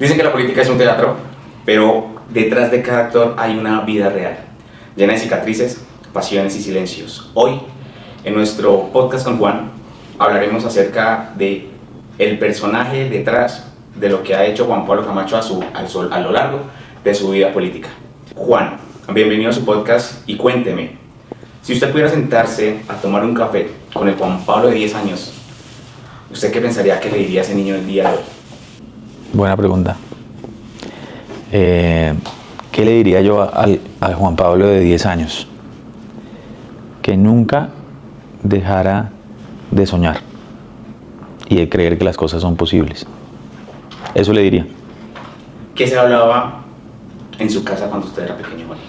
Dicen que la política es un teatro, pero detrás de cada actor hay una vida real, llena de cicatrices, pasiones y silencios. Hoy, en nuestro podcast con Juan, hablaremos acerca de el personaje detrás de lo que ha hecho Juan Pablo Camacho a lo largo de su vida política. Juan, bienvenido a su podcast y cuénteme, si usted pudiera sentarse a tomar un café con el Juan Pablo de 10 años, ¿usted qué pensaría que le diría a ese niño el día de hoy? Buena pregunta. ¿Qué le diría yo al Juan Pablo de 10 años? Que nunca dejara de soñar y de creer que las cosas son posibles. Eso le diría. ¿Qué se hablaba en su casa cuando usted era pequeño, Juan?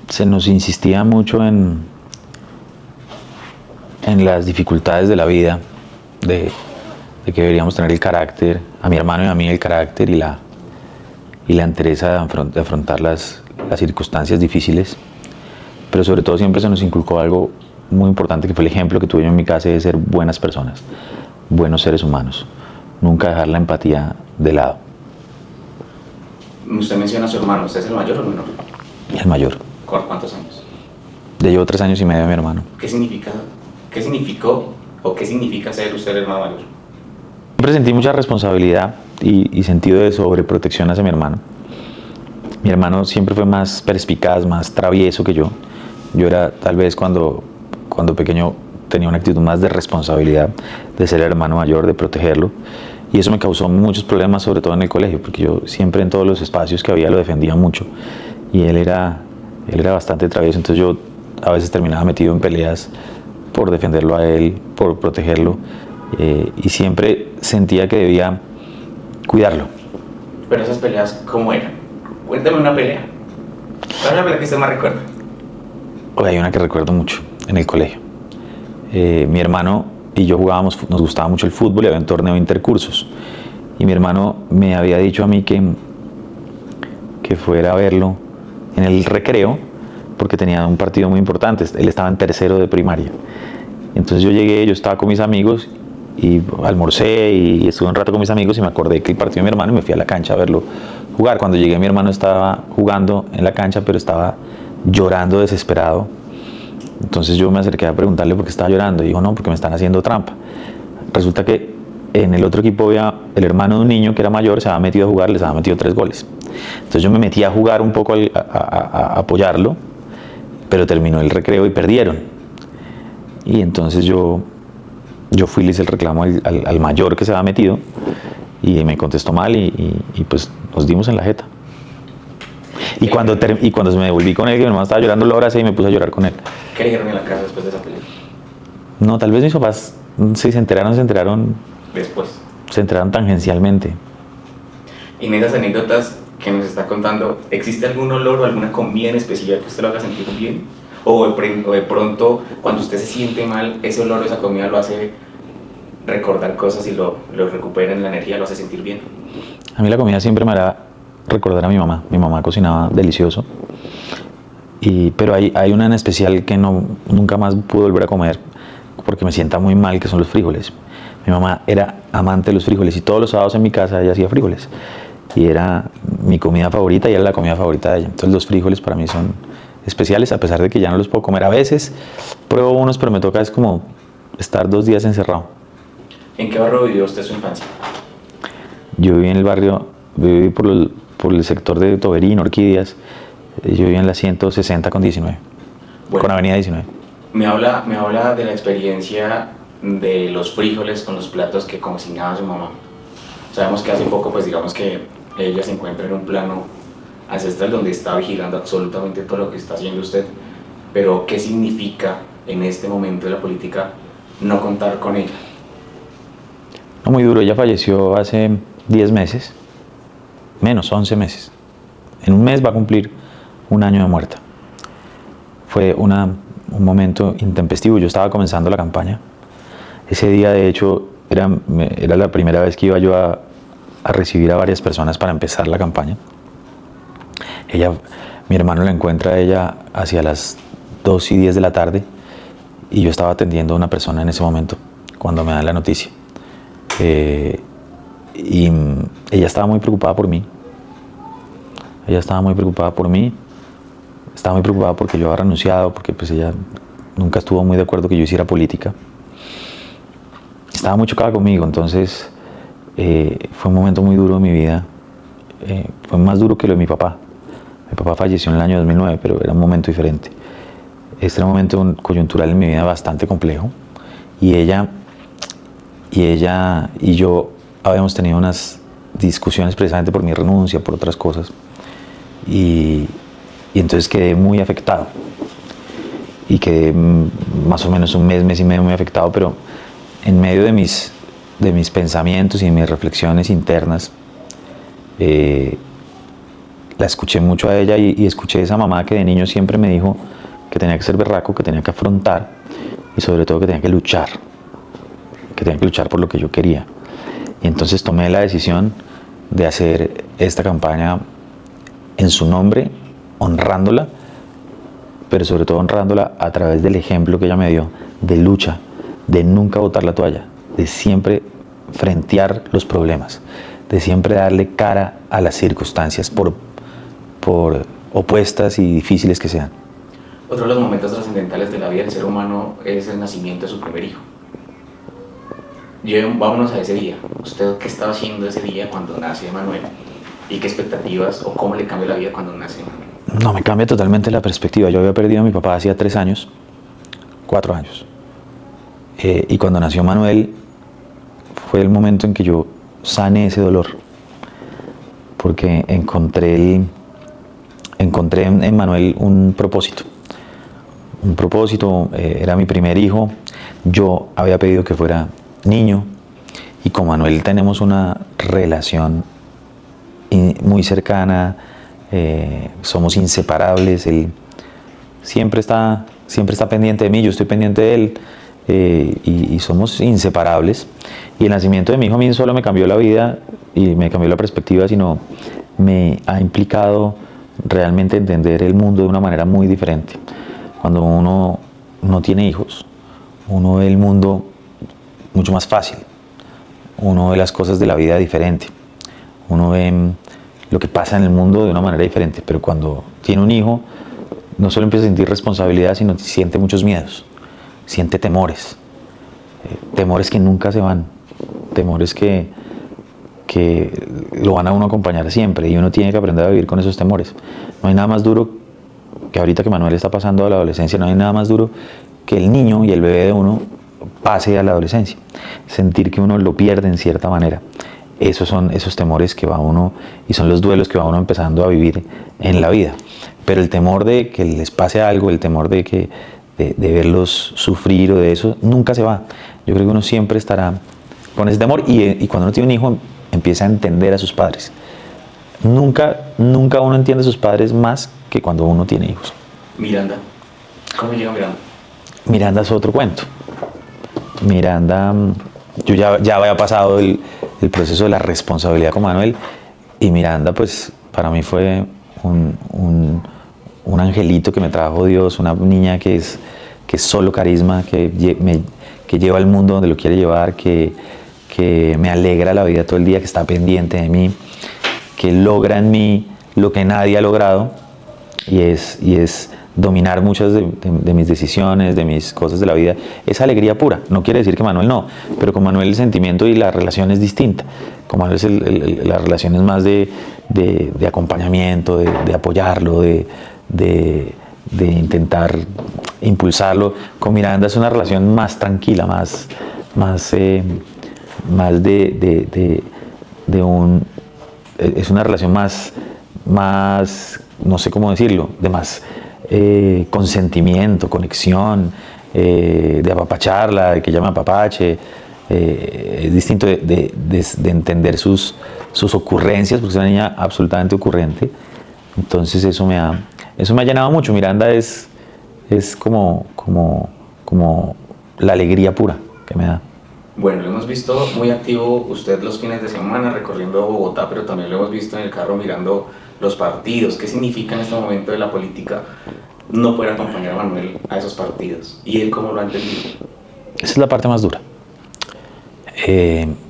Se nos insistía mucho en las dificultades de la vida, de que deberíamos tener el carácter, a mi hermano y a mí el carácter y la entereza de afrontar las circunstancias difíciles, pero sobre todo siempre se nos inculcó algo muy importante que fue el ejemplo que tuve yo en mi casa de ser buenas personas, buenos seres humanos, nunca dejar la empatía de lado. Usted menciona a su hermano, ¿usted es el mayor o el menor? El mayor. ¿Cuántos años? Ya llevo 3 años y medio de mi hermano. ¿Qué significó o qué significa ser usted el hermano mayor? Siempre sentí mucha responsabilidad y sentido de sobreprotección hacia mi hermano. Mi hermano siempre fue más perspicaz, más travieso que yo. Yo era tal vez cuando pequeño tenía una actitud más de responsabilidad, de ser el hermano mayor, de protegerlo. Y eso me causó muchos problemas, sobre todo en el colegio, porque yo siempre en todos los espacios que había lo defendía mucho. Y él era bastante travieso, entonces yo a veces terminaba metido en peleas por defenderlo a él, por protegerlo. Y siempre sentía que debía cuidarlo. Pero esas peleas, ¿cómo eran? Cuéntame una pelea. ¿Cuál es la pelea que usted más recuerda? Hay una que recuerdo mucho, en el colegio. Mi hermano y yo jugábamos, nos gustaba mucho el fútbol y había un torneo intercursos. Y mi hermano me había dicho a mí que fuera a verlo en el recreo, porque tenía un partido muy importante. Él estaba en tercero de primaria. Entonces yo llegué, yo estaba con mis amigos y almorcé y estuve un rato con mis amigos y me acordé que el partido de mi hermano y me fui a la cancha a verlo jugar. Cuando llegué mi hermano estaba jugando en la cancha, pero estaba llorando desesperado. Entonces yo me acerqué a preguntarle por qué estaba llorando y dijo no, porque me están haciendo trampa. Resulta que en el otro equipo había el hermano de un niño que era mayor, se había metido a jugar, les había metido 3 goles. Entonces yo me metí a jugar un poco a apoyarlo, pero terminó el recreo y perdieron. Y entonces yo fui y le hice el reclamo al mayor que se había metido y me contestó mal y pues nos dimos en la jeta. Y cuando me devolví con él, que mi hermano estaba llorando, lo abracé y me puse a llorar con él. ¿Qué le dijeron en la casa después de esa pelea? No, tal vez mis papás sí se enteraron. Después. Se enteraron tangencialmente. Y en esas anécdotas que nos está contando, ¿existe algún olor o alguna comida en especial que usted lo haga sentir bien? O de pronto, cuando usted se siente mal, ese olor o esa comida lo hace recordar cosas y lo recupera en la energía, lo hace sentir bien. A mí la comida siempre me hará recordar a mi mamá. Mi mamá cocinaba delicioso. Pero hay una en especial que nunca más pude volver a comer porque me sienta muy mal, que son los frijoles. Mi mamá era amante de los frijoles y todos los sábados en mi casa ella hacía frijoles. Y era mi comida favorita y era la comida favorita de ella. Entonces los frijoles para mí son especiales, a pesar de que ya no los puedo comer. A veces pruebo unos, pero me toca es como estar 2 días encerrado. ¿En qué barrio vivió usted su infancia? Yo viví en el barrio, viví por el sector de Toberín, Orquídeas. Yo vivía en la 160 con 19, bueno, con avenida 19. Me habla de la experiencia de los frijoles con los platos que cocinaba su mamá. Sabemos que hace poco, pues digamos que ella se encuentra en un plano ancestral donde está vigilando absolutamente todo lo que está haciendo usted, pero ¿qué significa en este momento de la política no contar con ella? No, muy duro. Ella falleció hace 10 meses, menos 11 meses. En un mes va a cumplir 1 año de muerta. Fue un momento intempestivo. Yo estaba comenzando la campaña. Ese día, de hecho, era la primera vez que iba yo a recibir a varias personas para empezar la campaña. Mi hermano la encuentra a ella hacia las 2:10 de la tarde y yo estaba atendiendo a una persona en ese momento cuando me dan la noticia. ella estaba muy preocupada por mí. Ella estaba muy preocupada por mí. Estaba muy preocupada porque yo había renunciado, porque pues ella nunca estuvo muy de acuerdo que yo hiciera política. Estaba muy chocada conmigo, entonces fue un momento muy duro en mi vida. Fue más duro que lo de mi papá. Mi papá falleció en el año 2009, pero era un momento diferente. Este era un momento coyuntural en mi vida bastante complejo. Y ella y yo habíamos tenido unas discusiones precisamente por mi renuncia, por otras cosas. Y entonces quedé muy afectado. Y quedé más o menos un mes y medio muy afectado, pero en medio de mis pensamientos y de mis reflexiones internas, la escuché mucho a ella y escuché a esa mamá que de niño siempre me dijo que tenía que ser berraco, que tenía que afrontar y sobre todo que tenía que luchar por lo que yo quería. Y entonces tomé la decisión de hacer esta campaña en su nombre, honrándola, pero sobre todo honrándola a través del ejemplo que ella me dio de lucha, de nunca botar la toalla, de siempre frentear los problemas, de siempre darle cara a las circunstancias por opuestas y difíciles que sean. Otro de los momentos trascendentales de la vida del ser humano es el nacimiento de su primer hijo. Vámonos a ese día. ¿Usted qué estaba haciendo ese día cuando nace Manuel? ¿Y qué expectativas o cómo le cambia la vida cuando nace Manuel? No, me cambia totalmente la perspectiva. Yo había perdido a mi papá hacía 3 años, 4 años. Y cuando nació Manuel fue el momento en que yo sané ese dolor. Porque encontré en Manuel un propósito. Era mi primer hijo. Yo había pedido que fuera niño. Y con Manuel tenemos una relación muy cercana. Somos inseparables. Él siempre está pendiente de mí, yo estoy pendiente de él. Y somos inseparables. Y el nacimiento de mi hijo a mí solo me cambió la vida y me cambió la perspectiva, sino me ha implicado realmente entender el mundo de una manera muy diferente. Cuando uno no tiene hijos, uno ve el mundo mucho más fácil, uno ve las cosas de la vida diferente, uno ve lo que pasa en el mundo de una manera diferente, pero cuando tiene un hijo no solo empieza a sentir responsabilidad, sino siente muchos miedos, siente temores, temores que nunca se van, temores que lo van a uno acompañar siempre y uno tiene que aprender a vivir con esos temores. No hay nada más duro que ahorita que Manuel está pasando a la adolescencia, no hay nada más duro que el niño y el bebé de uno pase a la adolescencia, sentir que uno lo pierde en cierta manera. Esos son esos temores que va uno y son los duelos que va uno empezando a vivir en la vida. Pero el temor de que les pase algo, el temor de verlos sufrir o de eso, nunca se va. Yo creo que uno siempre estará con ese temor y cuando uno tiene un hijo empieza a entender a sus padres. Nunca uno entiende a sus padres más que cuando uno tiene hijos. Miranda, ¿cómo llega Miranda? Miranda es otro cuento. Miranda, yo ya había pasado el proceso de la responsabilidad con Manuel y Miranda pues para mí fue un angelito que me trajo Dios, una niña que es solo carisma, que lleva al mundo donde lo quiere llevar, que me alegra la vida todo el día, que está pendiente de mí, que logra en mí lo que nadie ha logrado y es dominar muchas de mis decisiones, de mis cosas de la vida. Es alegría pura. No quiere decir que Manuel no, pero con Manuel el sentimiento y la relación es distinta. Con Manuel la relación es más de acompañamiento, de apoyarlo, de intentar impulsarlo. Con Miranda es una relación más tranquila, más es una relación más, no sé cómo decirlo, de más consentimiento, conexión, de apapacharla, de que ella me apapache. Es distinto de entender sus ocurrencias, porque es una niña absolutamente ocurrente. Entonces eso me ha llenado mucho. Miranda es como la alegría pura que me da. Bueno, lo hemos visto muy activo usted los fines de semana recorriendo Bogotá, pero también lo hemos visto en el carro mirando los partidos. ¿Qué significa en este momento de la política no poder acompañar a Manuel a esos partidos? ¿Y él cómo lo ha entendido? Esa es la parte más dura.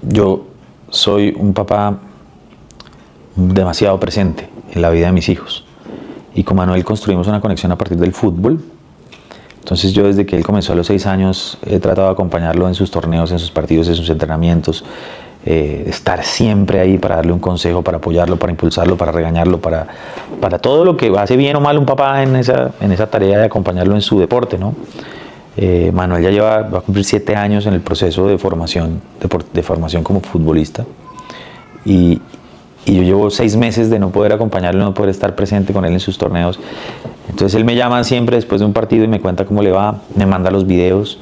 Yo soy un papá demasiado presente en la vida de mis hijos. Y con Manuel construimos una conexión a partir del fútbol. Entonces yo desde que él comenzó a los 6 años he tratado de acompañarlo en sus torneos, en sus partidos, en sus entrenamientos, estar siempre ahí para darle un consejo, para apoyarlo, para impulsarlo, para regañarlo, para todo lo que hace bien o mal un papá en esa tarea de acompañarlo en su deporte, ¿no? Manuel va a cumplir 7 años en el proceso de formación como futbolista y yo llevo 6 meses de no poder acompañarlo, no poder estar presente con él en sus torneos. Entonces él me llama siempre después de un partido y me cuenta cómo le va, me manda los videos.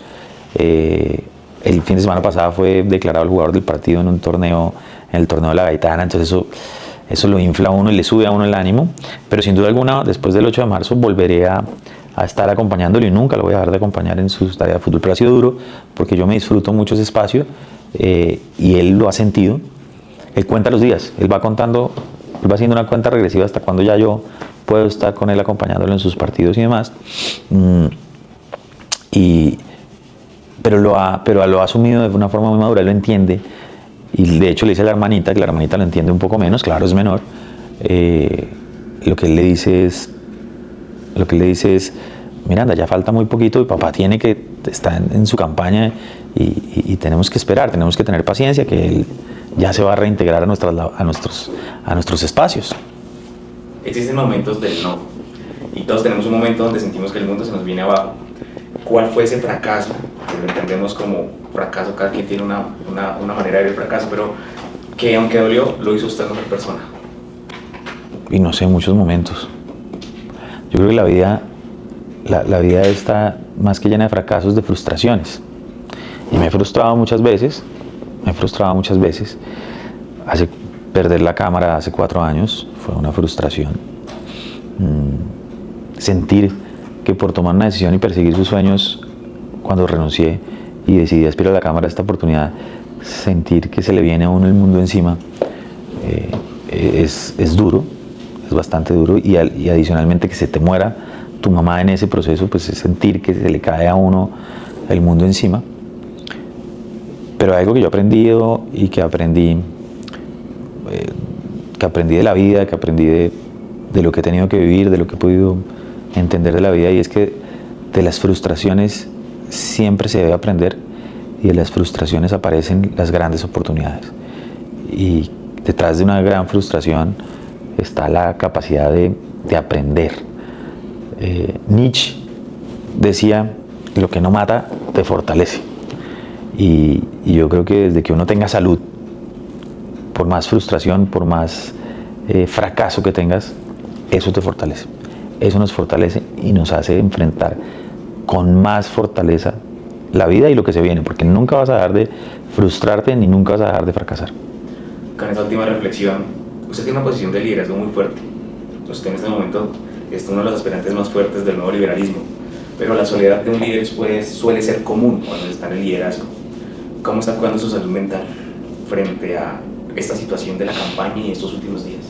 El fin de semana pasado fue declarado el jugador del partido en un torneo, en el torneo de la Gaitana, entonces eso lo infla a uno y le sube a uno el ánimo, pero sin duda alguna después del 8 de marzo volveré a estar acompañándolo y nunca lo voy a dejar de acompañar en sus tareas de fútbol, pero ha sido duro porque yo me disfruto mucho ese espacio y él lo ha sentido. Él cuenta los días, él va haciendo una cuenta regresiva hasta cuando ya yo puedo estar con él acompañándolo en sus partidos y demás. Pero lo ha asumido de una forma muy madura, él lo entiende. Y de hecho le dice a la hermanita, que la hermanita lo entiende un poco menos, claro, es menor. Lo que él le dice es, Miranda, ya falta muy poquito y papá tiene que estar en su campaña y tenemos que esperar, tenemos que tener paciencia, que él ya se va a reintegrar a nuestros espacios. Existen momentos del no, y todos tenemos un momento donde sentimos que el mundo se nos viene abajo. ¿Cuál fue ese fracaso? Que lo entendemos como fracaso, cada quien tiene una manera de ver el fracaso, pero que aunque dolió, lo hizo usted mejor persona. Y no sé, muchos momentos. Yo creo que la vida está más que llena de fracasos, de frustraciones. Y me he frustrado muchas veces. Perder la cámara hace 4 años fue una frustración. Sentir que por tomar una decisión y perseguir sus sueños, cuando renuncié y decidí aspirar a la cámara, esta oportunidad, sentir que se le viene a uno el mundo encima, es duro, es bastante duro, y adicionalmente que se te muera tu mamá en ese proceso, pues es sentir que se le cae a uno el mundo encima. Pero algo que yo he aprendido y que aprendí de la vida, que aprendí de lo que he tenido que vivir, de lo que he podido entender de la vida, y es que de las frustraciones siempre se debe aprender, y de las frustraciones aparecen las grandes oportunidades. Y detrás de una gran frustración está la capacidad de aprender. Nietzsche decía, lo que no mata te fortalece. Y yo creo que desde que uno tenga salud, por más frustración, por más fracaso que tengas, eso te fortalece. Eso nos fortalece y nos hace enfrentar con más fortaleza la vida y lo que se viene, porque nunca vas a dejar de frustrarte ni nunca vas a dejar de fracasar. Con esa última reflexión, usted tiene una posición de liderazgo muy fuerte. Usted en este momento es uno de los aspirantes más fuertes del nuevo liberalismo, pero la soledad de un líder suele ser común cuando está en el liderazgo. ¿Cómo está cuidando su salud mental frente a esta situación de la campaña y estos últimos días?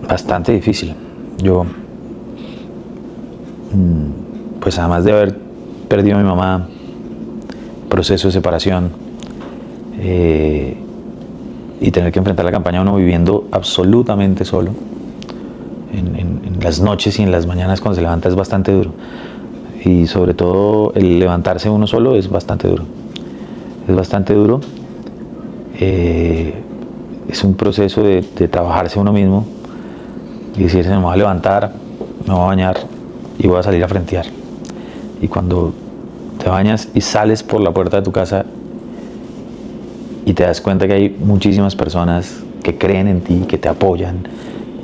Bastante difícil. Yo, pues además de haber perdido a mi mamá, proceso de separación, y tener que enfrentar la campaña, uno viviendo absolutamente solo, en las noches y en las mañanas cuando se levanta, es bastante duro. Y sobre todo el levantarse uno solo es bastante duro. Es un proceso de trabajarse uno mismo y decirse, me voy a levantar, me voy a bañar y voy a salir a frentear. Y cuando te bañas y sales por la puerta de tu casa y te das cuenta que hay muchísimas personas que creen en ti, que te apoyan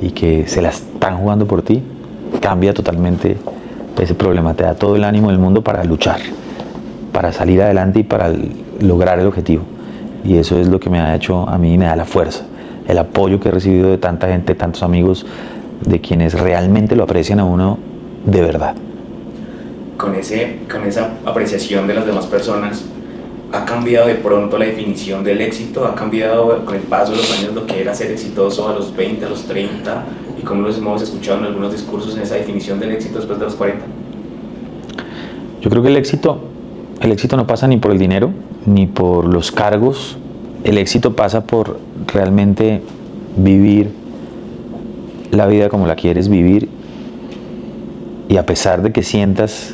y que se la están jugando por ti, cambia totalmente ese problema, te da todo el ánimo del mundo para luchar, para salir adelante y para lograr el objetivo. Y eso es lo que me ha hecho a mí, me da la fuerza, el apoyo que he recibido de tanta gente, tantos amigos, de quienes realmente lo aprecian a uno de verdad. Con esa apreciación de las demás personas, ¿ha cambiado de pronto la definición del éxito? ¿Ha cambiado con el paso de los años lo que era ser exitoso a los 20, a los 30? ¿Y cómo lo hemos escuchado en algunos discursos en esa definición del éxito después de los 40? Yo creo que el éxito no pasa ni por el dinero, ni por los cargos. El éxito pasa por realmente vivir la vida como la quieres vivir, y a pesar de que sientas,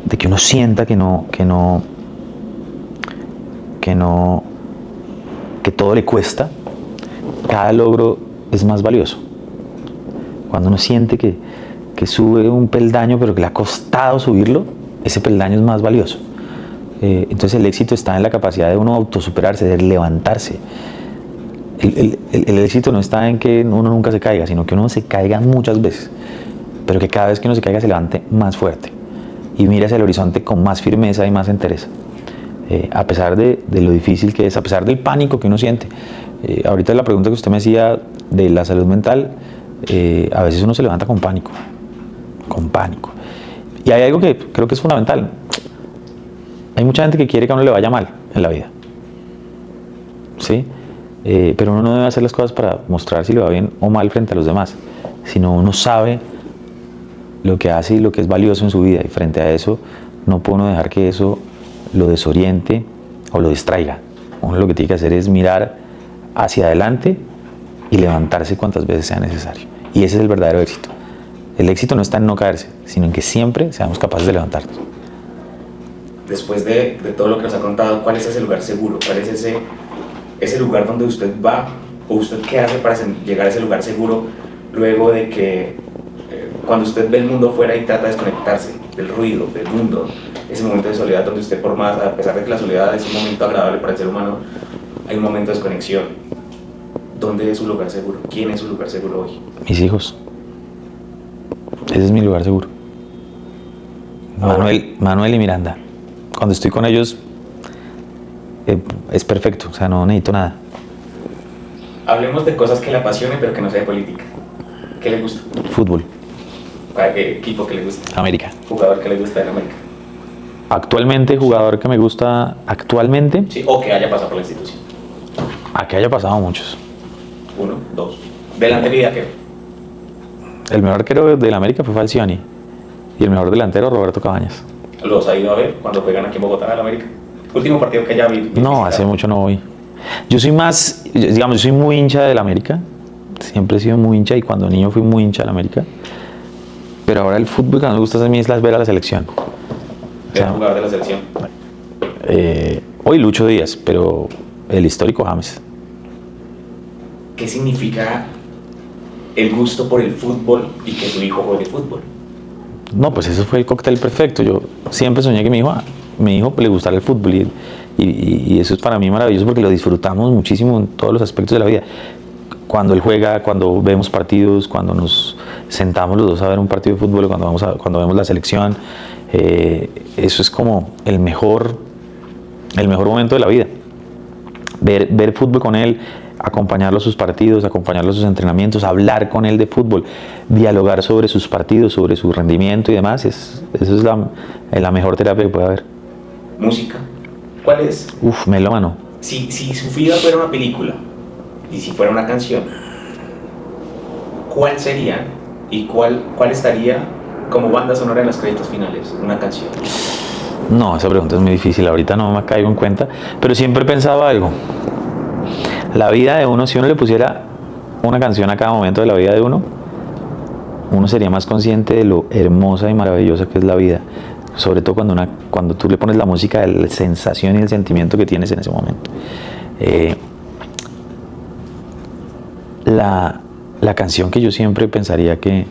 de que uno sienta que todo le cuesta, cada logro es más valioso. Cuando uno siente que sube un peldaño pero que le ha costado subirlo, ese peldaño es más valioso. Entonces el éxito está en la capacidad de uno autosuperarse, de levantarse. El éxito no está en que uno nunca se caiga, sino que uno se caiga muchas veces, pero que cada vez que uno se caiga se levante más fuerte y mire hacia el horizonte con más firmeza y más entereza. A pesar de lo difícil que es, a pesar del pánico que uno siente. Ahorita la pregunta que usted me hacía de la salud mental, a veces uno se levanta con pánico. Y hay algo que creo que es fundamental. Hay mucha gente que quiere que a uno le vaya mal en la vida, ¿sí? Pero uno no debe hacer las cosas para mostrar si le va bien o mal frente a los demás, sino uno sabe lo que hace y lo que es valioso en su vida, y frente a eso no puede uno dejar que eso lo desoriente o lo distraiga. Uno lo que tiene que hacer es mirar hacia adelante y levantarse cuantas veces sea necesario, y ese es el verdadero éxito. El éxito no está en no caerse, sino en que siempre seamos capaces de levantarnos. Después de todo lo que nos ha contado, ¿cuál es ese lugar seguro? ¿Cuál es ese lugar donde usted va, o usted qué hace para llegar a ese lugar seguro luego de que cuando usted ve el mundo afuera y trata de desconectarse del ruido, del mundo, ese momento de soledad donde usted, por más, a pesar de que la soledad es un momento agradable para el ser humano, hay un momento de desconexión? ¿Dónde es su lugar seguro? ¿Quién es su lugar seguro hoy? Mis hijos. Ese es mi lugar seguro. Manuel y Miranda. Cuando estoy con ellos es perfecto, o sea, no necesito nada. Hablemos de cosas que le apasionen, pero que no sea de política. ¿Qué le gusta? Fútbol. ¿Qué equipo que le gusta? América. ¿Jugador que le gusta de América? Actualmente, jugador que me gusta actualmente. Sí, o que haya pasado por la institución. A que haya pasado muchos. 1, 2. Delantero y arquero. El mejor arquero del América fue Falcioni. Y el mejor delantero, Roberto Cabañas. ¿Los ha ido a ver cuando juegan aquí en Bogotá, al América? Último partido que haya visto. No, hace mucho no voy. Yo soy más, digamos, yo soy muy hincha del América. Siempre he sido muy hincha, y cuando niño fui muy hincha del América. Pero ahora el fútbol que más me gusta a mí es ver a la selección. ¿El jugador de la selección? Hoy Lucho Díaz, pero el histórico James. ¿Qué significa el gusto por el fútbol y que su hijo juegue fútbol? No, pues eso fue el cóctel perfecto. Yo siempre soñé que mi hijo le gustara el fútbol, y eso es para mí maravilloso porque lo disfrutamos muchísimo en todos los aspectos de la vida. Cuando él juega, cuando vemos partidos, cuando nos sentamos los dos a ver un partido de fútbol, cuando vemos la selección, eso es como el mejor momento de la vida. Ver fútbol con él, acompañarlo a sus partidos, acompañarlo a sus entrenamientos, hablar con él de fútbol, dialogar sobre sus partidos, sobre su rendimiento y demás, eso es la mejor terapia que puede haber. ¿Música? ¿Cuál es? Melómano. Si su vida fuera una película y si fuera una canción, ¿cuál sería y cuál estaría como banda sonora en los créditos finales? Una canción. No, esa pregunta es muy difícil, ahorita no me caigo en cuenta, pero siempre pensaba algo. La vida de uno, si uno le pusiera una canción a cada momento de la vida de uno sería más consciente de lo hermosa y maravillosa que es la vida. Sobre todo cuando tú le pones la música, de la sensación y el sentimiento que tienes en ese momento. La canción que yo siempre pensaría que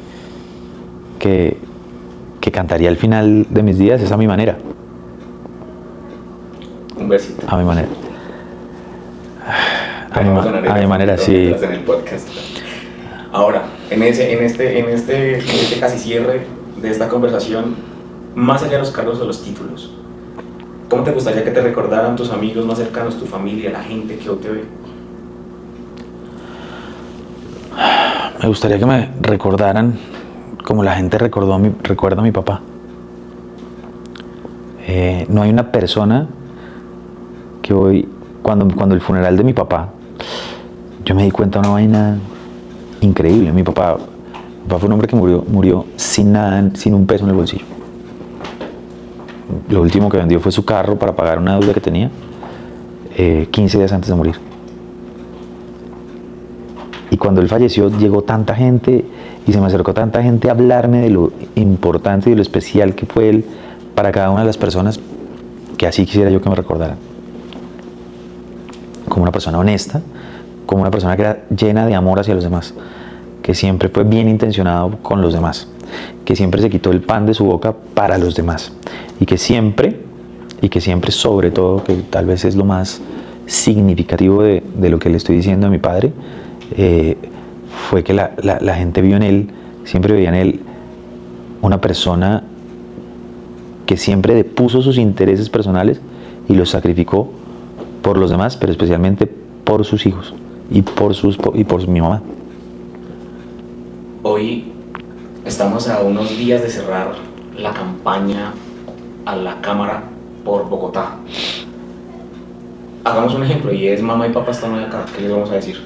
cantaría al final de mis días es A Mi Manera. Un besito. A mi manera. A mi manera, sí. En el podcast. Ahora, en este casi cierre de esta conversación, más allá de los cargos o los títulos, ¿cómo te gustaría que te recordaran tus amigos más cercanos, tu familia, la gente que hoy te ve? Me gustaría que me recordaran como la gente recuerda a mi papá. No hay una persona que hoy, cuando el funeral de mi papá, yo me di cuenta de una vaina increíble. Mi papá fue un hombre que murió sin nada, sin un peso en el bolsillo. lo último que vendió fue su carro para pagar una deuda que tenía 15 días antes de morir. Y cuando él falleció llegó tanta gente y se me acercó tanta gente a hablarme de lo importante y de lo especial que fue él para cada una de las personas, que así quisiera yo que me recordaran. Como una persona honesta, como una persona que era llena de amor hacia los demás, que siempre fue bien intencionado con los demás, que siempre se quitó el pan de su boca para los demás, y que siempre sobre todo, que tal vez es lo más significativo de lo que le estoy diciendo a mi padre, fue que la gente vio en él, siempre veía en él una persona que siempre depuso sus intereses personales y los sacrificó por los demás, pero especialmente por sus hijos y por mi mamá. Hoy estamos a unos días de cerrar la campaña a la Cámara por Bogotá. Hagamos un ejemplo, y es mamá y papá están hoy acá. ¿Qué les vamos a decir?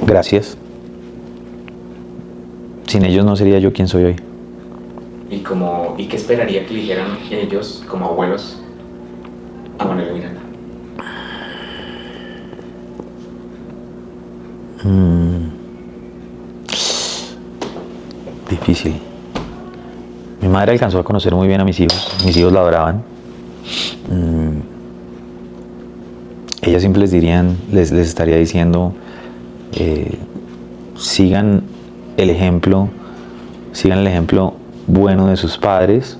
Gracias. Sin ellos no sería yo quien soy hoy. ¿Y qué esperaría que le dijeran ellos, como abuelos, a Manuel Miranda? Difícil. Mi madre alcanzó a conocer muy bien a mis hijos la adoraban. Ella siempre les estaría diciendo, sigan el ejemplo bueno de sus padres,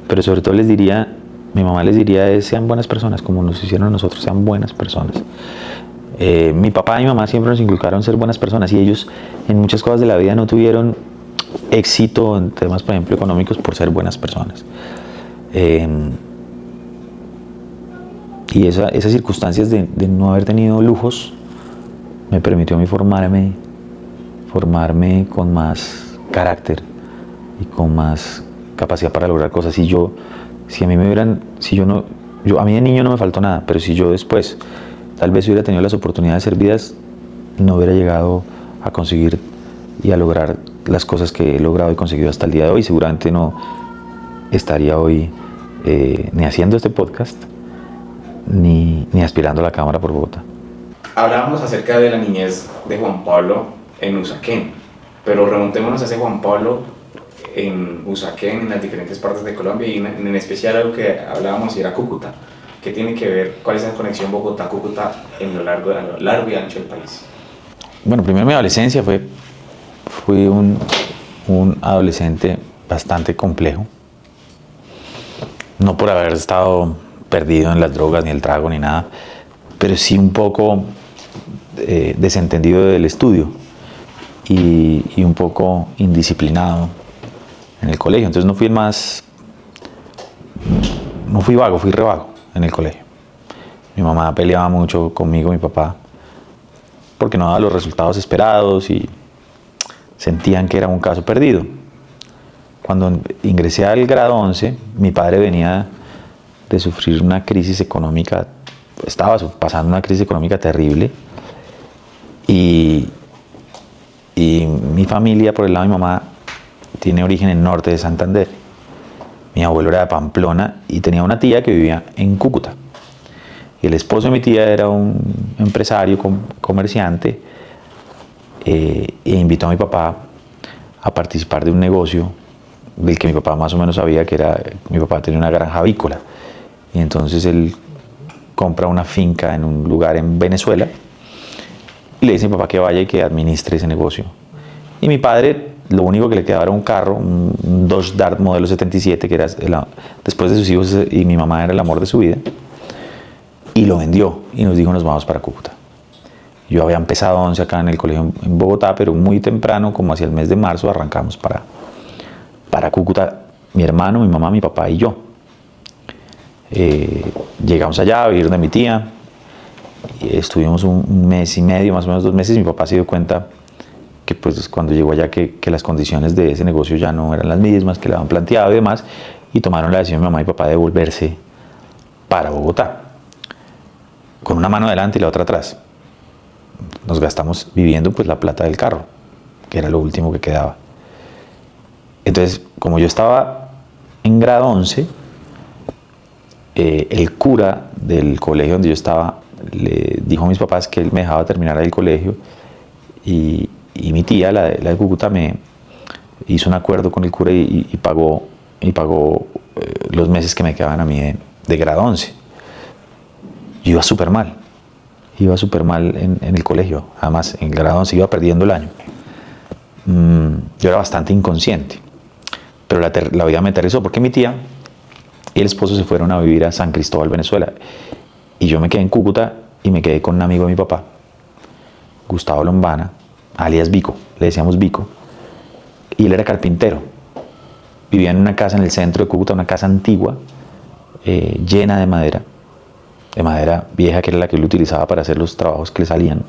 pero sobre todo mi mamá les diría, sean buenas personas, como nos hicieron a nosotros, sean buenas personas. Mi papá y mi mamá siempre nos inculcaron ser buenas personas, y ellos en muchas cosas de la vida no tuvieron éxito en temas, por ejemplo, económicos, por ser buenas personas. Y esas circunstancias de no haber tenido lujos me permitió a mí formarme con más carácter y con más capacidad para lograr cosas. A mí de niño no me faltó nada, pero si yo después tal vez hubiera tenido las oportunidades servidas, no hubiera llegado a conseguir y a lograr las cosas que he logrado y conseguido hasta el día de hoy. Seguramente no estaría hoy ni haciendo este podcast, ni aspirando a la Cámara por Bogotá. Hablábamos acerca de la niñez de Juan Pablo en Usaquén, pero remontémonos a ese Juan Pablo en Usaquén, en las diferentes partes de Colombia, y en especial algo que hablábamos y era Cúcuta. ¿Qué tiene que ver, cuál es la conexión Bogotá-Cúcuta a lo largo y ancho del país? Bueno, primero mi adolescencia fui un adolescente bastante complejo, no por haber estado perdido en las drogas, ni el trago, ni nada, pero sí un poco desentendido del estudio y un poco indisciplinado en el colegio. Entonces no fui vago, fui re vago en el colegio. Mi mamá peleaba mucho conmigo, mi papá, porque no daba los resultados esperados y sentían que era un caso perdido. Cuando ingresé al grado 11, mi padre venía de sufrir una crisis económica, estaba pasando una crisis económica terrible, y mi familia, por el lado de mi mamá, tiene origen en el norte de Santander. Mi abuelo era de Pamplona y tenía una tía que vivía en Cúcuta. Y el esposo de mi tía era un empresario, comerciante, e invitó a mi papá a participar de un negocio del que mi papá más o menos sabía, mi papá tenía una granja avícola. Y entonces él compra una finca en un lugar en Venezuela y le dice a mi papá que vaya y que administre ese negocio. Y mi padre, lo único que le quedaba era un carro, un Dodge Dart modelo 77, que era después de sus hijos y mi mamá era el amor de su vida, y lo vendió y nos dijo, nos vamos para Cúcuta. Yo había empezado 11 acá en el colegio en Bogotá, pero muy temprano, como hacia el mes de marzo, arrancamos para Cúcuta, mi hermano, mi mamá, mi papá y yo. Llegamos allá a vivir de mi tía, y estuvimos un mes y medio, más o menos 2 meses. Mi papá se dio cuenta que pues cuando llegó allá que las condiciones de ese negocio ya no eran las mismas que le habían planteado y demás, y tomaron la decisión mi mamá y papá de volverse para Bogotá, con una mano adelante y la otra atrás. Nos gastamos viviendo pues la plata del carro, que era lo último que quedaba. Entonces, como yo estaba En grado 11, el cura del colegio donde yo estaba le dijo a mis papás que él me dejaba terminar el colegio y mi tía, la de Cúcuta, me hizo un acuerdo con el cura y pagó los meses que me quedaban a mí de grado 11. Yo iba súper mal en el colegio, además en el grado 11 iba perdiendo el año. Yo era bastante inconsciente, pero la vida me aterrizó porque mi tía y el esposo se fueron a vivir a San Cristóbal, Venezuela, y yo me quedé en Cúcuta y me quedé con un amigo de mi papá, Gustavo Lombana, alias Vico, le decíamos Vico, y él era carpintero. Vivía en una casa en el centro de Cúcuta, una casa antigua, llena de madera vieja, que era la que él utilizaba para hacer los trabajos que le salían,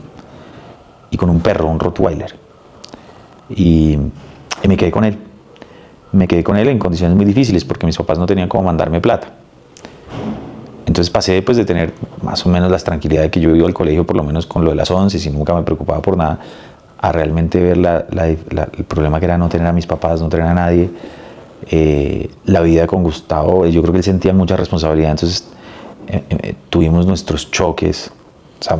y con un perro, un Rottweiler. Y me quedé con él. Me quedé con él en condiciones muy difíciles porque mis papás no tenían cómo mandarme plata. Entonces pasé pues, de tener más o menos la tranquilidad de que yo iba al colegio por lo menos con lo de las 11 y nunca me preocupaba por nada, a realmente ver el problema que era no tener a mis papás, no tener a nadie. La vida con Gustavo, yo creo que él sentía mucha responsabilidad, entonces tuvimos nuestros choques. O sea,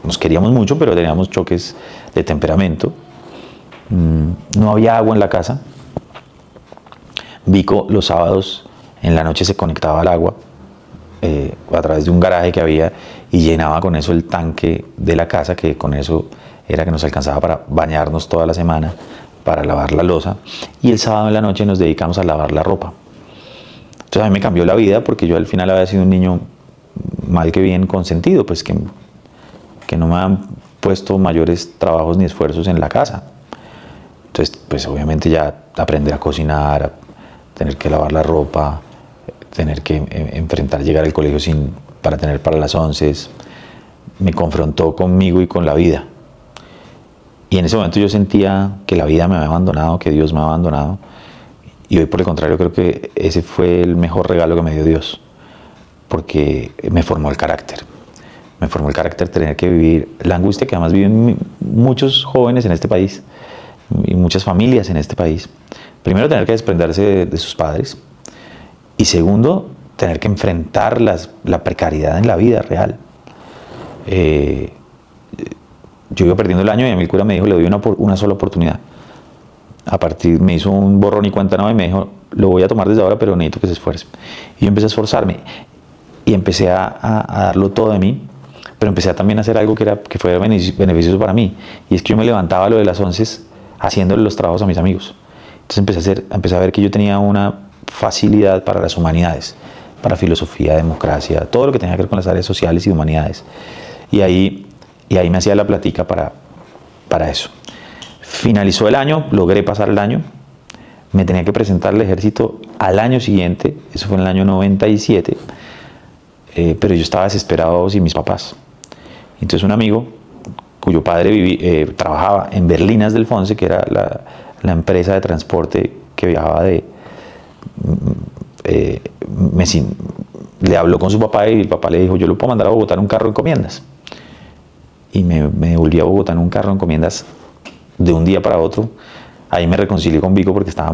nos queríamos mucho, pero teníamos choques de temperamento. No había agua en la casa. Vico los sábados en la noche se conectaba al agua a través de un garaje que había y llenaba con eso el tanque de la casa, que con eso era que nos alcanzaba para bañarnos toda la semana, para lavar la loza, y el sábado en la noche nos dedicamos a lavar la ropa. Entonces a mí me cambió la vida porque yo al final había sido un niño mal que bien consentido, pues que no me han puesto mayores trabajos ni esfuerzos en la casa. Entonces pues obviamente ya aprender a cocinar, a tener que lavar la ropa, tener que llegar al colegio para tener para las 11, me confrontó conmigo y con la vida. Y en ese momento yo sentía que la vida me había abandonado, que Dios me había abandonado. Y hoy por el contrario creo que ese fue el mejor regalo que me dio Dios, porque me formó el carácter. Me formó el carácter tener que vivir la angustia que además viven muchos jóvenes en este país y muchas familias en este país. Primero, tener que desprenderse de sus padres. Y segundo, tener que enfrentar la precariedad en la vida real. Yo iba perdiendo el año y a mí el cura me dijo, le doy una sola oportunidad. Me hizo un borrón y cuenta nueva y me dijo, lo voy a tomar desde ahora, pero necesito que se esfuerce. Y yo empecé a esforzarme y empecé a darlo todo de mí, pero empecé también a hacer algo que fue beneficioso para mí. Y es que yo me levantaba a lo de las 11 haciéndole los trabajos a mis amigos. Entonces empecé a ver que yo tenía una facilidad para las humanidades, para filosofía, democracia, todo lo que tenía que ver con las áreas sociales y humanidades. Y ahí me hacía la plática para eso. Finalizó el año, logré pasar el año, me tenía que presentar al ejército al año siguiente, eso fue en el año 97, pero yo estaba desesperado sin mis papás. Entonces un amigo, cuyo padre trabajaba en Berlinas del Fonse, que era la empresa de transporte que viajaba le habló con su papá y el papá le dijo, yo lo puedo mandar a Bogotá en un carro de encomiendas. Y me devolví a Bogotá en un carro de encomiendas de un día para otro. Ahí me reconcilié con Vico porque no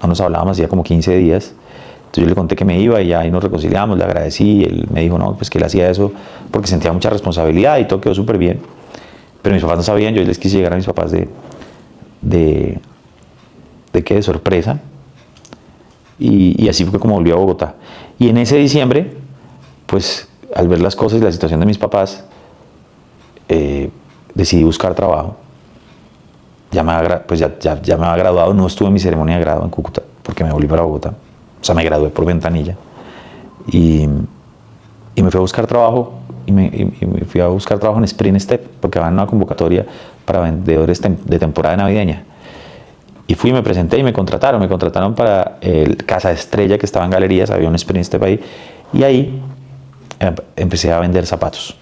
nos hablábamos hacía como 15 días. Entonces yo le conté que me iba y ahí nos reconciliamos, le agradecí. Él me dijo, no, pues que él hacía eso porque sentía mucha responsabilidad y todo quedó súper bien. Pero mis papás no sabían, yo les quise llegar a mis papás de sorpresa. Y así fue como volví a Bogotá. Y en ese diciembre, pues al ver las cosas y la situación de mis papás, decidí buscar trabajo. Ya me había graduado, no estuve en mi ceremonia de grado en Cúcuta, porque me volví para Bogotá. O sea, me gradué por ventanilla. Y me fui a buscar trabajo, y me fui a buscar trabajo en Sprint Step, porque había una convocatoria para vendedores de temporada navideña. Y fui, me presenté y me contrataron para el Casa Estrella, que estaba en Galerías, había un Sprint Step ahí, y ahí empecé a vender zapatos.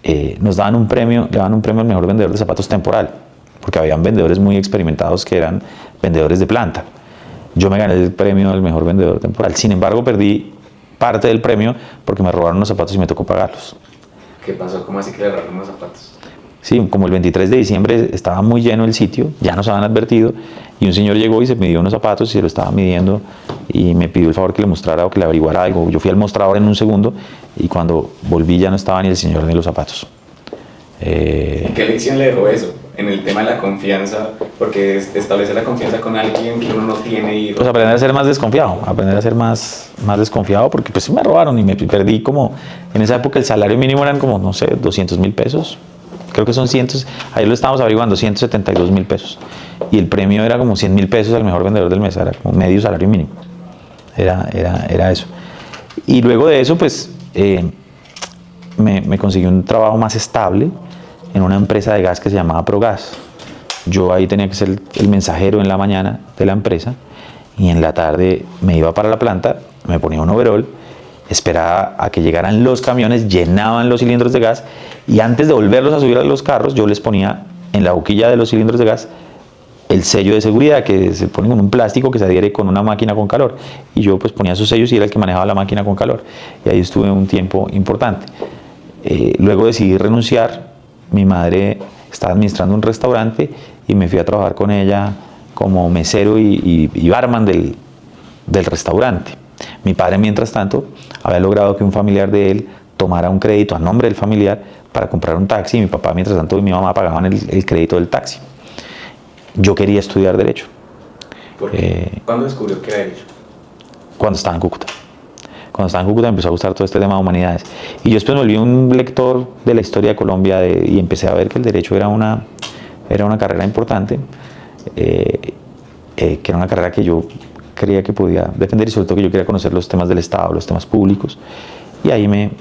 Le daban un premio al mejor vendedor de zapatos temporal, porque habían vendedores muy experimentados que eran vendedores de planta. Yo me gané el premio al mejor vendedor temporal. Sin embargo, perdí parte del premio porque me robaron los zapatos y me tocó pagarlos. ¿Qué pasó? ¿Cómo así que le robaron los zapatos? Sí, como el 23 de diciembre estaba muy lleno el sitio, ya nos habían advertido, y un señor llegó y se midió unos zapatos y se lo estaba midiendo y me pidió el favor que le mostrara o que le averiguara algo. Yo fui al mostrador en un segundo y cuando volví ya no estaba ni el señor ni los zapatos. ¿Qué lección le dejó eso en el tema de la confianza? Porque establecer la confianza con alguien que uno no tiene y... Pues aprender a ser más desconfiado, aprender a ser más desconfiado, porque pues me robaron y me perdí como, en esa época el salario mínimo eran como, no sé, 200.000 pesos. Creo que son cientos, ayer lo estábamos averiguando, 172.000 pesos. Y el premio era como 100.000 pesos al mejor vendedor del mes, era como medio salario mínimo. Era eso. Y luego de eso, pues, me conseguí un trabajo más estable en una empresa de gas que se llamaba Progas. Yo ahí tenía que ser el mensajero en la mañana de la empresa y en la tarde me iba para la planta, me ponía un overol, esperaba a que llegaran los camiones, llenaban los cilindros de gas y antes de volverlos a subir a los carros yo les ponía en la boquilla de los cilindros de gas el sello de seguridad que se pone con un plástico que se adhiere con una máquina con calor y yo pues ponía esos sellos y era el que manejaba la máquina con calor y ahí estuve un tiempo importante. Luego decidí renunciar, mi madre estaba administrando un restaurante y me fui a trabajar con ella como mesero y barman del restaurante. Mi padre, mientras tanto, había logrado que un familiar de él tomara un crédito a nombre del familiar para comprar un taxi y mi papá, mientras tanto, y mi mamá pagaban el crédito del taxi. Yo quería estudiar Derecho. ¿Por qué? ¿Cuándo descubrió que era Derecho? Cuando estaba en Cúcuta. Cuando estaba en Cúcuta me empezó a gustar todo este tema de humanidades. Y yo después me volví un lector de la historia de Colombia y empecé a ver que el Derecho era una carrera importante, que era una carrera que yo creía que podía defender y sobre todo que yo quería conocer los temas del Estado, los temas públicos. Y ahí me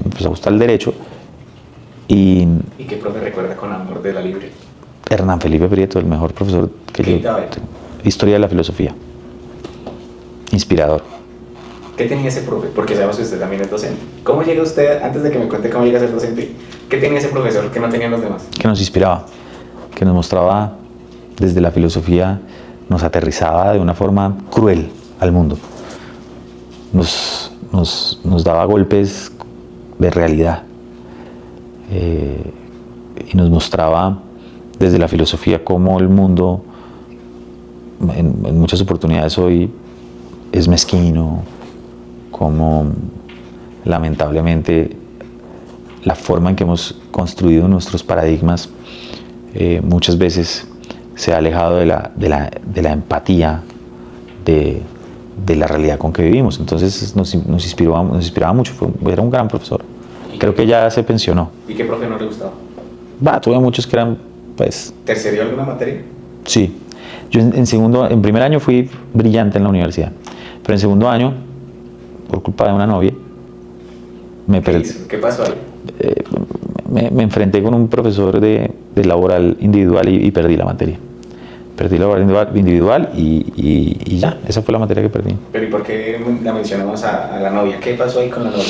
empezó a gustar el Derecho. ¿Y qué profe recuerda con amor de la libre? Hernán Felipe Prieto, el mejor profesor que yo... Historia de la filosofía. Inspirador. ¿Qué tenía ese profe? Porque sabemos que usted también es docente. ¿Cómo llega usted, antes de que me cuente cómo llega a ser docente, qué tenía ese profesor que no tenían los demás? Que nos inspiraba, que nos mostraba desde la filosofía, nos aterrizaba de una forma cruel al mundo. Nos daba golpes de realidad y nos mostraba desde la filosofía cómo el mundo en muchas oportunidades hoy es mezquino, cómo lamentablemente la forma en que hemos construido nuestros paradigmas muchas veces se ha alejado de la empatía de la realidad con que vivimos. Entonces nos inspiraba mucho, era un gran profesor. Creo que ya se pensionó. ¿Y qué profe no le gustaba? Tuve muchos que eran, pues... ¿Tercerió alguna materia? Sí. Yo en primer año fui brillante en la universidad, pero en segundo año, por culpa de una novia, me perdí. ¿Qué pasó ahí? Me enfrenté con un profesor de laboral individual y perdí la materia. Perdí la laboral individual y ya, esa fue la materia que perdí. ¿Pero y por qué la mencionamos a la novia? ¿Qué pasó ahí con la novia?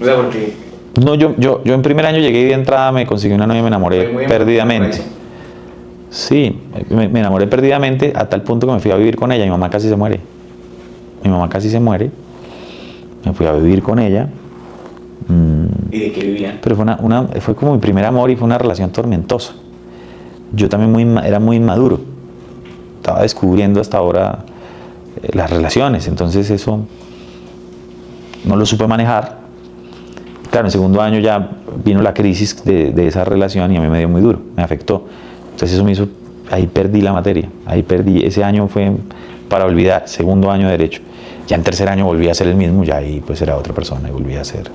O sea, porque... No, yo en primer año llegué y de entrada me conseguí una novia y me enamoré perdidamente. Sí, me enamoré perdidamente a tal punto que me fui a vivir con ella. Mi mamá casi se muere. Me fui a vivir con ella. ¿Y de qué vivían? Pero fue como mi primer amor y fue una relación tormentosa. Yo también era muy inmaduro. Estaba descubriendo hasta ahora las relaciones. Entonces eso no lo supe manejar. Claro, en segundo año ya vino la crisis de esa relación y a mí me dio muy duro, me afectó. Entonces eso me hizo, ahí perdí la materia, ese año fue para olvidar, segundo año de Derecho. Ya en tercer año volví a ser el mismo, ya ahí pues era otra persona y volví a ser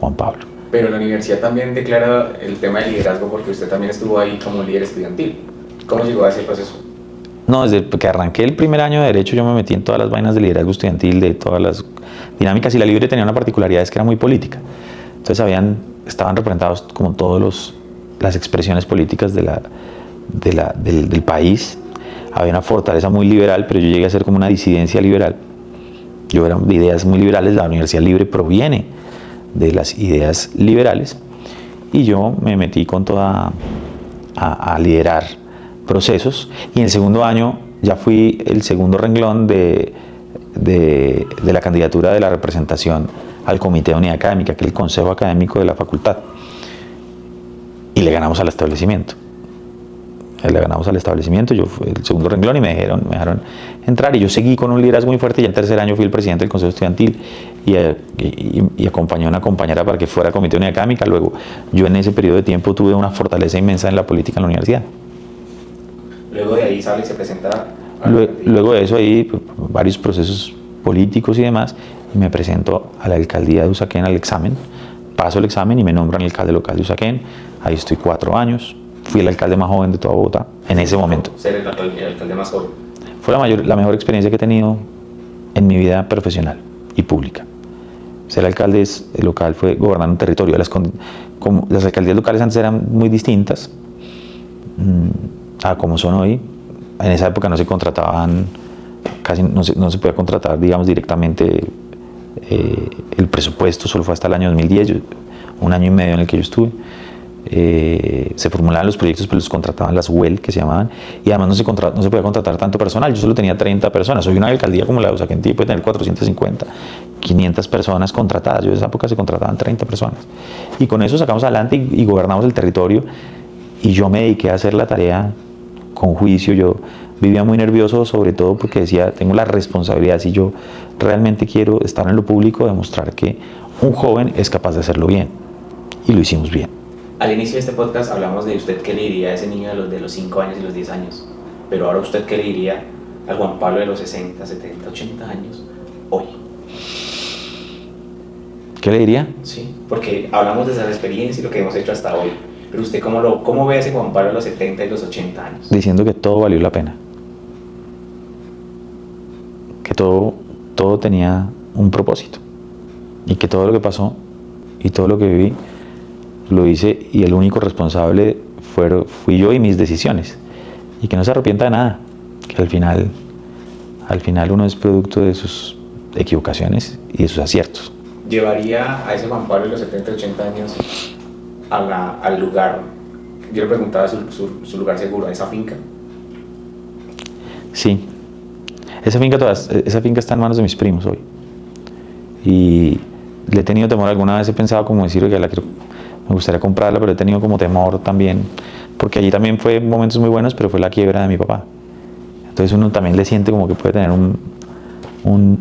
Juan Pablo. Pero la universidad también declara el tema del liderazgo porque usted también estuvo ahí como líder estudiantil. ¿Cómo llegó a ese proceso? No, desde que arranqué el primer año de Derecho yo me metí en todas las vainas de liderazgo estudiantil, de todas las dinámicas y la Libre tenía una particularidad, es que era muy política. Entonces estaban representados como todas las expresiones políticas del país. Había una fortaleza muy liberal, pero yo llegué a ser como una disidencia liberal. Yo era de ideas muy liberales, la Universidad Libre proviene de las ideas liberales y yo me metí con toda a liderar procesos y en el segundo año ya fui el segundo renglón de la candidatura de la representación al Comité de Unidad Académica, que es el consejo académico de la facultad. y le ganamos al establecimiento. Le ganamos al establecimiento, yo fui el segundo renglón y me dejaron entrar, y yo seguí con un liderazgo muy fuerte. Y en tercer año fui el presidente del Consejo Estudiantil y acompañé a una compañera para que fuera comité de unidad académica. Luego yo en ese periodo de tiempo tuve una fortaleza inmensa en la política en la universidad. Luego de ahí sale y se presenta. Luego de eso ahí varios procesos políticos y demás, y me presento a la alcaldía de Usaquén al examen, paso el examen y me nombran alcalde local de Usaquén. Ahí estoy 4 años. Fui el alcalde más joven de toda Bogotá en ese momento. Ser el alcalde más joven. Fue la mejor experiencia que he tenido en mi vida profesional y pública. Ser alcalde local fue gobernar un territorio. Como las alcaldías locales antes eran muy distintas a como son hoy. En esa época no se contrataban, casi no se podía contratar, digamos, directamente el presupuesto. Solo fue hasta el año 2010, un año y medio en el que yo estuve. Se formulaban los proyectos, pero los contrataban las UEL, que se llamaban, y además no se podía contratar tanto personal. Yo solo tenía 30 personas. Hoy una alcaldía como la de Usaquén puede tener 450, 500 personas contratadas. Yo en esa época se contrataban 30 personas. Y con eso sacamos adelante y gobernamos el territorio. Y yo me dediqué a hacer la tarea con juicio. Yo vivía muy nervioso, sobre todo porque decía, tengo la responsabilidad, si yo realmente quiero estar en lo público, demostrar que un joven es capaz de hacerlo bien. Y lo hicimos bien. Al inicio de este podcast hablamos de usted qué le diría a ese niño de los 5 años y los 10 años. Pero ahora usted qué le diría al Juan Pablo de los 60, 70, 80 años hoy. ¿Qué le diría? Sí, porque hablamos de esa experiencia y lo que hemos hecho hasta hoy. Pero usted cómo ve a ese Juan Pablo de los 70 y los 80 años. Diciendo que todo valió la pena. Que todo tenía un propósito. Y que todo lo que pasó y todo lo que viví lo hice, y el único responsable fui yo y mis decisiones, y que no se arrepienta de nada, que al final uno es producto de sus equivocaciones y de sus aciertos. ¿Llevaría a ese Juan Pablo de los 70, 80 años al lugar, yo le preguntaba su lugar seguro, a esa finca? Sí, esa finca está en manos de mis primos hoy, y le he tenido temor. Alguna vez he pensado como decir, oye, me gustaría comprarla, pero he tenido como temor también, porque allí también fue momentos muy buenos, pero fue la quiebra de mi papá. Entonces uno también le siente como que puede tener como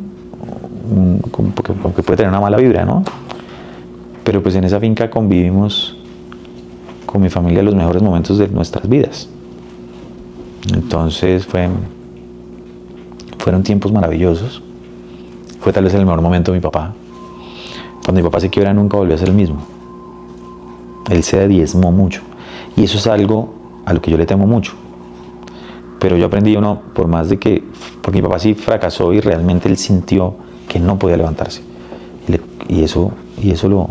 que puede tener una mala vibra, ¿no? Pero pues en esa finca convivimos con mi familia los mejores momentos de nuestras vidas. Entonces fueron tiempos maravillosos. Fue tal vez el mejor momento de mi papá. Cuando mi papá se quiebra nunca volvió a ser el mismo. Él se diezmó mucho, y eso es algo a lo que yo le temo mucho. Pero yo aprendí, por más de que, porque mi papá sí fracasó y realmente él sintió que no podía levantarse, y eso lo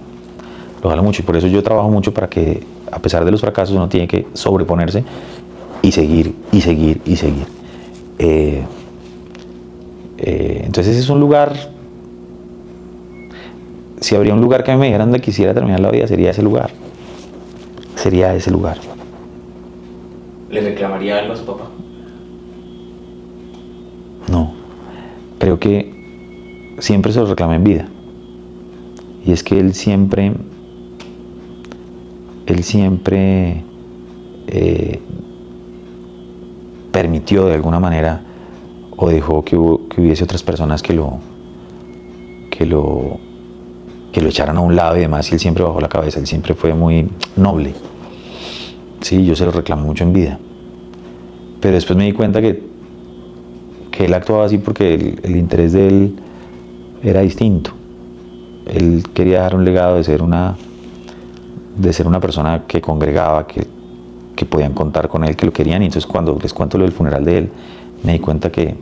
jala mucho, y por eso yo trabajo mucho para que, a pesar de los fracasos, uno tiene que sobreponerse y seguir y seguir y seguir. Entonces ese es un lugar. Si habría un lugar que a mí me dijeran donde quisiera terminar la vida, sería ese lugar. ¿Le reclamaría algo a su papá? No, creo que siempre se lo reclamé en vida. Y es que él siempre permitió de alguna manera, o dejó que hubiese otras personas que lo echaran a un lado y demás, y él siempre bajó la cabeza. Él siempre fue muy noble. Sí, yo se lo reclamo mucho en vida. Pero después me di cuenta que él actuaba así porque el interés de él era distinto. Él quería dejar un legado de ser una persona que congregaba, que podían contar con él, que lo querían. Y entonces cuando les cuento lo del funeral de él, me di cuenta que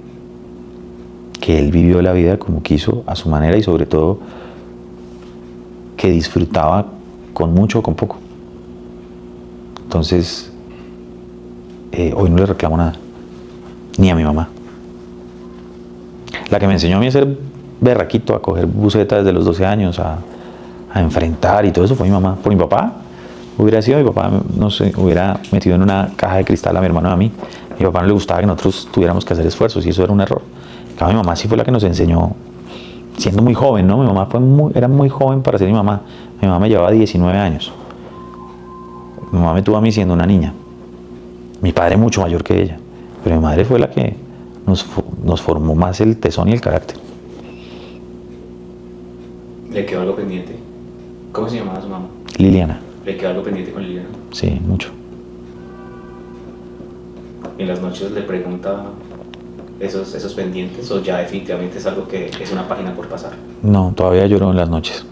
él vivió la vida como quiso, a su manera, y sobre todo que disfrutaba con mucho o con poco. Entonces, hoy no le reclamo nada, ni a mi mamá. La que me enseñó a mí a ser berraquito, a coger buceta desde los 12 años, a enfrentar y todo eso, fue mi mamá. Por mi papá, hubiera sido mi papá, no sé, hubiera metido en una caja de cristal a mi hermano y a mí. A mi papá no le gustaba que nosotros tuviéramos que hacer esfuerzos, y eso era un error. Mi mamá sí fue la que nos enseñó, siendo muy joven, ¿no? Mi mamá era muy joven para ser mi mamá. Mi mamá me llevaba 19 años. Mi mamá me tuvo a mí siendo una niña. Mi padre mucho mayor que ella. Pero mi madre fue la que nos formó más el tesón y el carácter. ¿Le quedó algo pendiente? ¿Cómo se llamaba su mamá? Liliana. ¿Le quedó algo pendiente con Liliana? Sí, mucho. ¿En las noches le pregunta esos pendientes o ya definitivamente es algo que es una página por pasar? No, todavía lloro en las noches.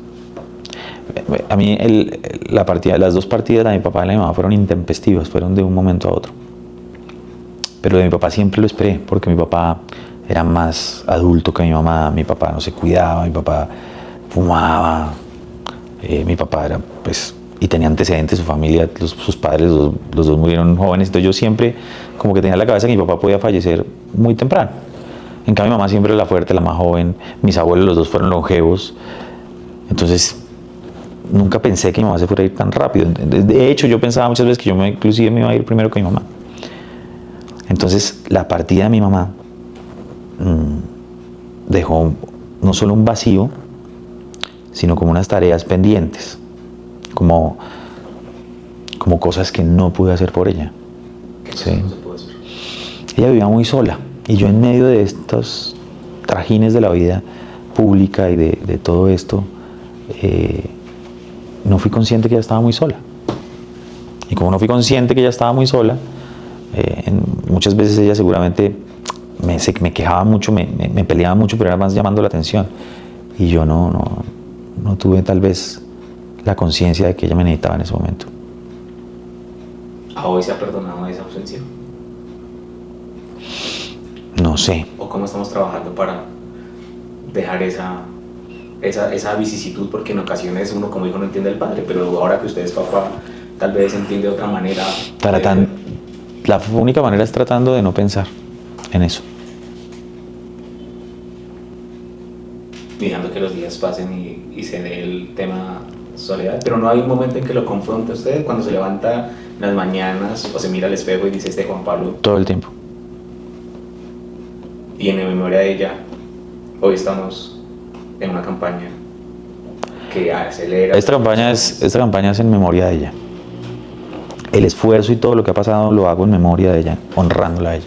A mí las dos partidas de mi papá y de mi mamá fueron intempestivas, fueron de un momento a otro. Pero de mi papá siempre lo esperé, porque mi papá era más adulto que mi mamá, mi papá no se cuidaba, mi papá fumaba, mi papá era, pues, y tenía antecedentes, su familia, sus padres, los dos murieron jóvenes, entonces yo siempre como que tenía en la cabeza que mi papá podía fallecer muy temprano. En cambio mi mamá siempre era la fuerte, la más joven, mis abuelos los dos fueron longevos, entonces nunca pensé que mi mamá se fuera a ir tan rápido. De hecho, yo pensaba muchas veces que yo inclusive me iba a ir primero que mi mamá. Entonces, la partida de mi mamá dejó no solo un vacío, sino como unas tareas pendientes, como cosas que no pude hacer por ella. ¿Qué Sí. no se puede hacer? Ella vivía muy sola, y yo en medio de estos trajines de la vida pública y de todo esto, no fui consciente que ella estaba muy sola. Y como no fui consciente que ella estaba muy sola, muchas veces ella seguramente me quejaba mucho, me peleaba mucho, pero era más llamando la atención. Y yo no tuve tal vez la conciencia de que ella me necesitaba en ese momento. ¿A hoy se ha perdonado esa ausencia? No sé. ¿O cómo estamos trabajando para dejar esa vicisitud? Porque en ocasiones uno como hijo no entiende al padre, pero ahora que usted es papá, tal vez entiende de otra manera. La única manera es tratando de no pensar en eso. Dejando que los días pasen y se dé el tema soledad. Pero no hay un momento en que lo confronte usted cuando se levanta en las mañanas o se mira al espejo y dice Juan Pablo. Todo el tiempo. Y en memoria de ella, hoy estamos en una campaña que acelera. Esta campaña es en memoria de ella. El esfuerzo y todo lo que ha pasado lo hago en memoria de ella, honrándola a ella.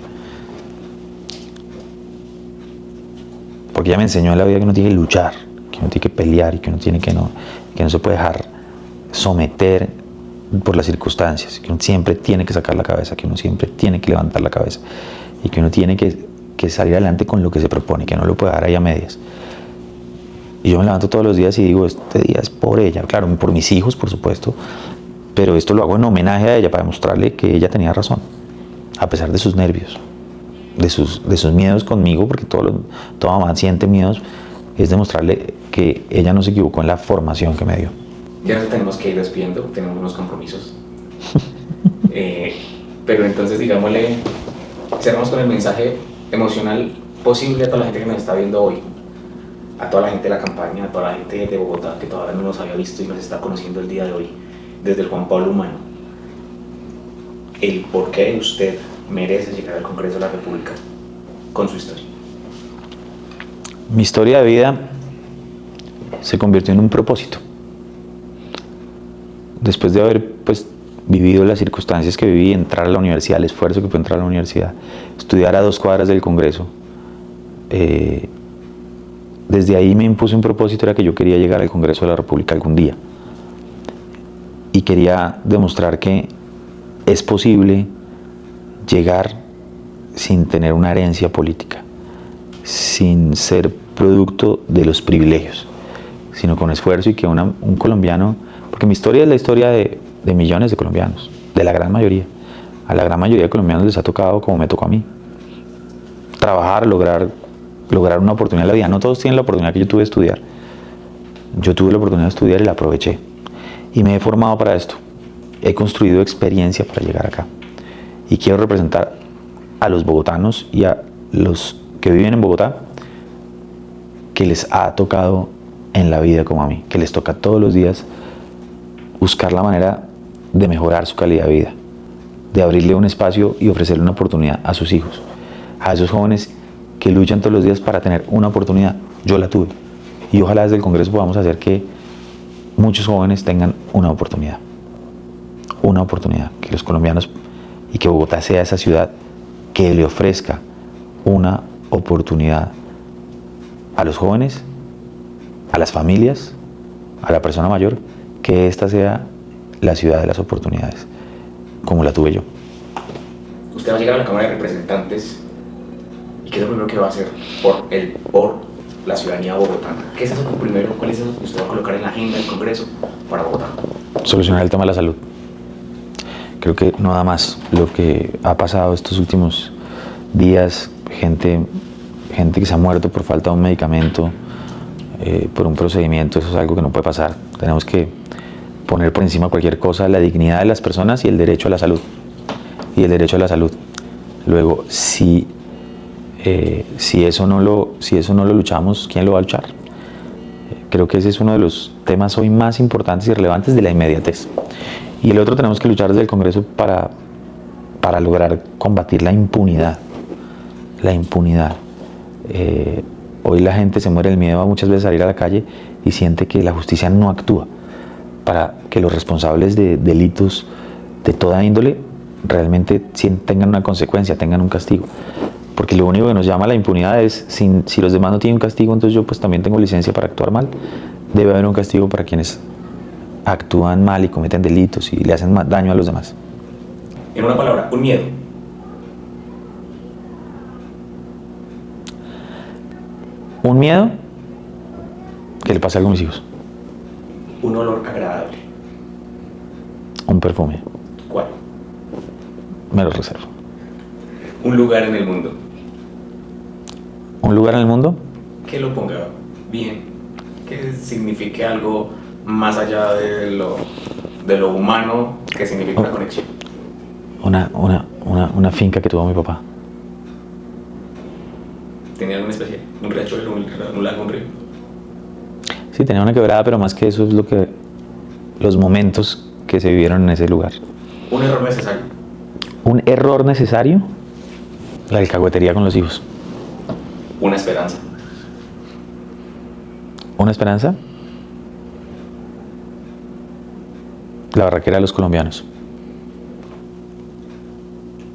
Porque ella me enseñó en la vida que uno tiene que luchar, que uno tiene que pelear y que uno tiene que no se puede dejar someter por las circunstancias, que uno siempre tiene que sacar la cabeza, que uno siempre tiene que levantar la cabeza y que uno tiene que salir adelante con lo que se propone, que no lo puede dejar ahí a medias. Y yo me levanto todos los días y digo, este día es por ella, claro, por mis hijos, por supuesto, pero esto lo hago en homenaje a ella para demostrarle que ella tenía razón, a pesar de sus nervios, de sus miedos conmigo, porque toda mamá siente miedos, es demostrarle que ella no se equivocó en la formación que me dio. Ya nos tenemos que ir despidiendo, tenemos unos compromisos. Pero entonces, digámosle, cerramos con el mensaje emocional posible a toda la gente que nos está viendo hoy, a toda la gente de la campaña, a toda la gente de Bogotá que todavía no nos había visto y nos está conociendo el día de hoy, desde el Juan Pablo humano. El por qué usted merece llegar al Congreso de la República con su historia. Mi historia de vida se convirtió en un propósito. Después de haber vivido las circunstancias que viví, entrar a la universidad, el esfuerzo que fue entrar a la universidad, estudiar a 2 cuadras del Congreso, desde ahí me impuse un propósito, era que yo quería llegar al Congreso de la República algún día. Y quería demostrar que es posible llegar sin tener una herencia política, sin ser producto de los privilegios, sino con esfuerzo y que un colombiano, porque mi historia es la historia de millones de colombianos, de la gran mayoría. A la gran mayoría de colombianos les ha tocado como me tocó a mí. Trabajar, lograr una oportunidad en la vida. No todos tienen la oportunidad que yo tuve de estudiar. Yo tuve la oportunidad de estudiar y la aproveché. Y me he formado para esto. He construido experiencia para llegar acá. Y quiero representar a los bogotanos y a los que viven en Bogotá, que les ha tocado en la vida como a mí, que les toca todos los días buscar la manera de mejorar su calidad de vida, de abrirle un espacio y ofrecerle una oportunidad a sus hijos, a esos jóvenes que luchan todos los días para tener una oportunidad. Yo la tuve y ojalá desde el Congreso podamos hacer que muchos jóvenes tengan una oportunidad. una oportunidad, que los colombianos y que Bogotá sea esa ciudad que le ofrezca una oportunidad a los jóvenes, a las familias, a la persona mayor, que esta sea la ciudad de las oportunidades, como la tuve yo. Usted va a llegar a la Cámara de Representantes y ¿qué es lo primero que va a hacer por la ciudadanía bogotana? ¿Qué es eso primero? ¿Cuál es eso que usted va a colocar en la agenda del Congreso para Bogotá? Solucionar el tema de la salud. Creo que nada más lo que ha pasado estos últimos días, gente que se ha muerto por falta de un medicamento, por un procedimiento, eso es algo que no puede pasar. Tenemos que poner por encima cualquier cosa la dignidad de las personas y el derecho a la salud. Luego, si eso no lo luchamos, ¿quién lo va a luchar? Creo que ese es uno de los temas hoy más importantes y relevantes de la inmediatez. Y el otro, tenemos que luchar desde el Congreso para lograr combatir la impunidad. Hoy la gente se muere del miedo a muchas veces salir a la calle y siente que la justicia no actúa para que los responsables de delitos de toda índole realmente tengan una consecuencia, tengan un castigo. Porque lo único que nos llama a la impunidad es, si los demás no tienen un castigo, entonces yo pues también tengo licencia para actuar mal. Debe haber un castigo para quienes actúan mal y cometen delitos y le hacen daño a los demás. En una palabra, un miedo. Un miedo que le pase algo a mis hijos. Un olor agradable. Un perfume. ¿Cuál? Me lo reservo. Un lugar en el mundo. ¿Un lugar en el mundo? Que lo ponga bien, que signifique algo más allá de lo humano, que signifique una conexión. Una finca que tuvo mi papá. ¿Tenía alguna especie? ¿Un riachuelo, un lago, un río? Sí, tenía una quebrada, pero más que eso es los momentos que se vivieron en ese lugar. Un error necesario. Un error necesario, la alcahuetería con los hijos. Una esperanza. Una esperanza, la barraquera de los colombianos.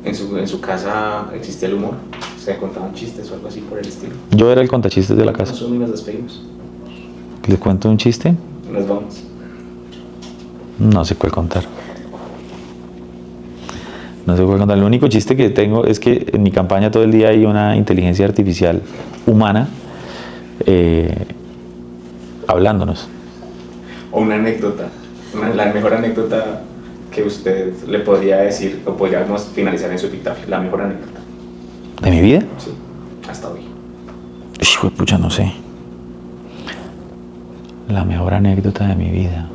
¿En su casa existía el humor? ¿Se contaban chistes o algo así por el estilo? Yo era el contachistes de la casa. Nosotros nos despedimos. ¿Le cuento un chiste? Nos vamos. No sé cuál contar. Lo único chiste que tengo es que en mi campaña todo el día hay una inteligencia artificial humana hablándonos. O una anécdota. La mejor anécdota que usted le podría decir, o podríamos finalizar en su epitafio. La mejor anécdota. ¿De mi vida? Sí, hasta hoy. Hijo de pucha, no sé. La mejor anécdota de mi vida.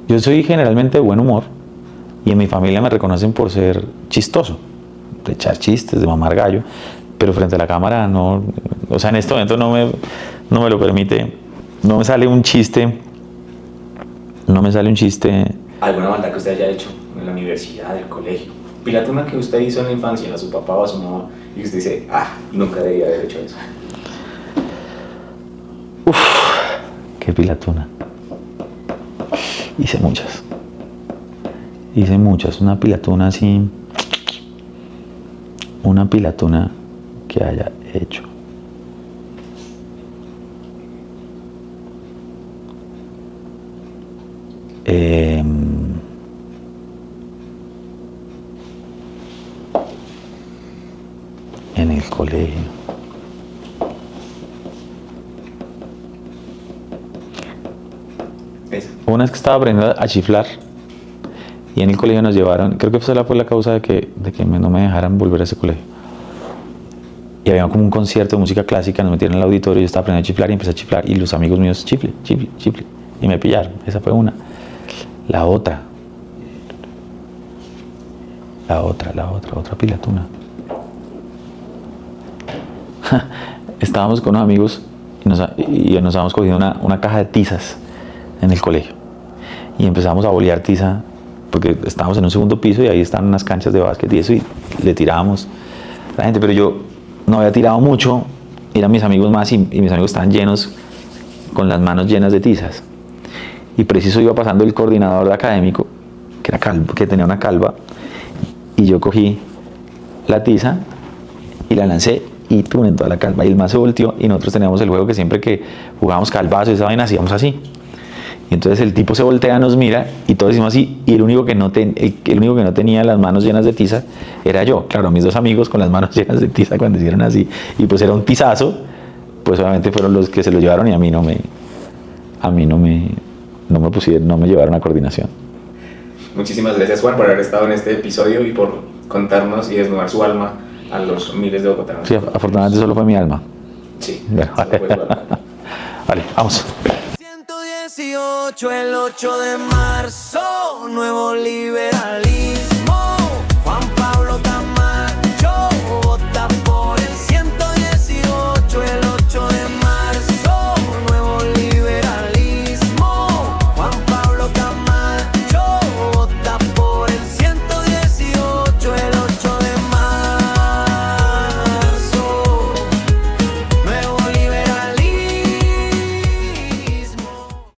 Yo soy generalmente de buen humor y en mi familia me reconocen por ser chistoso, de echar chistes, de mamar gallo, pero frente a la cámara no, o sea, en este momento no me lo permite, no me sale un chiste. ¿Alguna maldad que usted haya hecho en la universidad, el colegio? Pilatuna que usted hizo en la infancia a su papá o a su mamá y usted dice, nunca debería haber hecho eso. Qué pilatuna. Hice muchas. Una pilatuna así. Una pilatuna que haya hecho. En el colegio. Una vez que estaba aprendiendo a chiflar y en el colegio nos llevaron, creo que fue la causa de que no me dejaran volver a ese colegio. Y había como un concierto de música clásica, nos metieron en el auditorio y yo estaba aprendiendo a chiflar y empecé a chiflar y los amigos míos, chifle. Y me pillaron. Esa fue una. La otra pilatuna. Estábamos con unos amigos y nos habíamos cogido una caja de tizas en el colegio y empezamos a bolear tiza porque estábamos en un segundo piso y ahí están unas canchas de básquet y eso, y le tirábamos a la gente, pero yo no había tirado mucho, eran mis amigos más y mis amigos estaban llenos, con las manos llenas de tizas, y preciso iba pasando el coordinador académico que era calvo, que tenía una calva, y yo cogí la tiza y la lancé y ¡pum! En toda la calva. Y el man se volteó y nosotros teníamos el juego que siempre que jugábamos calvazo y esa vaina hacíamos así. Y entonces el tipo se voltea, nos mira y todos decimos así, y el único que no tenía las manos llenas de tiza era yo. Claro, mis dos amigos con las manos llenas de tiza cuando hicieron así, y pues era un tizazo, pues obviamente fueron los que se lo llevaron y a mí no me llevaron a coordinación. Muchísimas gracias, Juan, por haber estado en este episodio y por contarnos y desnudar su alma a los miles de bogotanos. Sí, afortunadamente solo fue mi alma. Sí, Bueno, solo fue su alma. vale, vamos. 118, el 8 de marzo, nuevo liberalismo.